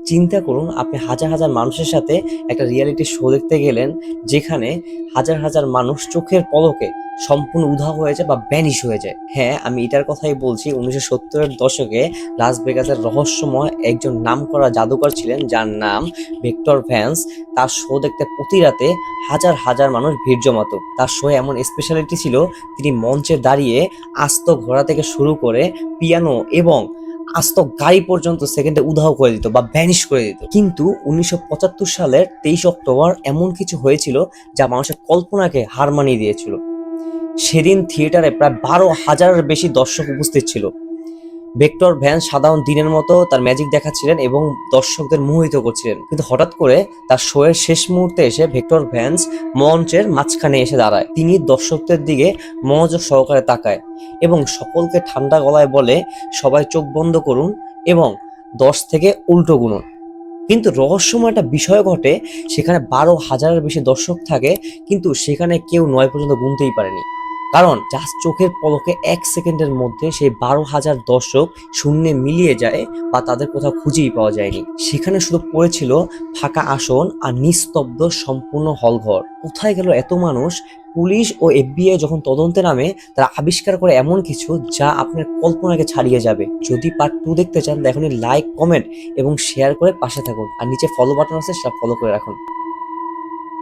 চিন্তা করুন, আপনি হাজার হাজার মানুষের সাথে একটা রিয়েলিটি শো দেখতে গেলেন, যেখানে হাজার হাজার মানুষ চোখের পলকে সম্পূর্ণ উধাও হয়ে যায় বা ভ্যানিশ হয়ে যায়। হ্যাঁ, আমি এটার কথাই বলছি। 1970-এর দশকে লাস ভেগাসের রহস্যময় একজন নামকরা জাদুকর ছিলেন, যার নাম ভিক্টর ভ্যান্স। তার শো দেখতে প্রতি রাতে হাজার হাজার মানুষ ভিড় জমাতো। তার শো এমন স্পেশালিটি ছিল, তিনি মঞ্চে দাঁড়িয়ে আস্ত ঘোড়া থেকে শুরু করে পিয়ানো এবং আস্ত গাড়ি পর্যন্ত সেকেন্ডে উধাও করে দিত বা ভ্যানিশ করে দিত। কিন্তু 1975 সালের 23 অক্টোবর এমন কিছু হয়েছিল যা মানুষের কল্পনাকে হার মানিয়ে দিয়েছিল। সেদিন থিয়েটারে প্রায় 12,000-এর বেশি দর্শক উপস্থিত ছিল। ভিক্টর ভ্যান্স সাধারণ দিনের মতো তার ম্যাজিক দেখাচ্ছিলেন এবং দর্শকদের মোহিত করছিলেন। কিন্তু হঠাৎ করে তার শো এর শেষ মুহূর্তে এসে ভিক্টর ভ্যান্স মঞ্চের মাঝখানে এসে দাঁড়ায়। তিনি দর্শকদের দিকে মনোযোগ সহকারে তাকায় এবং সকলকে ঠান্ডা গলায় বলে, সবাই চোখ বন্ধ করুন এবং 10 থেকে উল্টো গুনুন। কিন্তু রহস্যময় একটা বিষয় ঘটে, সেখানে 12,000-এর বেশি দর্শক থাকে, কিন্তু সেখানে কেউ 9 পর্যন্ত গুনতেই পারেনি। কারণ জাস্ট চোখের পলকে 1 সেকেন্ডের মধ্যে সেই 12,000 দর্শক শূন্যে মিলিয়ে যায় বা তাদের কোথাও খুঁজেই পাওয়া যায়নি। সেখানে শুধু পড়েছিল ফাঁকা আসন আর নিস্তব্ধ সম্পূর্ণ হলঘর। কোথায় গেল এত মানুষ? পুলিশ ও FBI যখন তদন্তে নামে, তারা আবিষ্কার করে এমন কিছু যা আপনার কল্পনাকে ছাড়িয়ে যাবে। যদি পার্ট 2 দেখতে চান, তাহলে লাইক, কমেন্ট এবং শেয়ার করে পাশে থাকুন। আর নিচে ফলো বাটন আছে, সেটা ফলো করে রাখুন।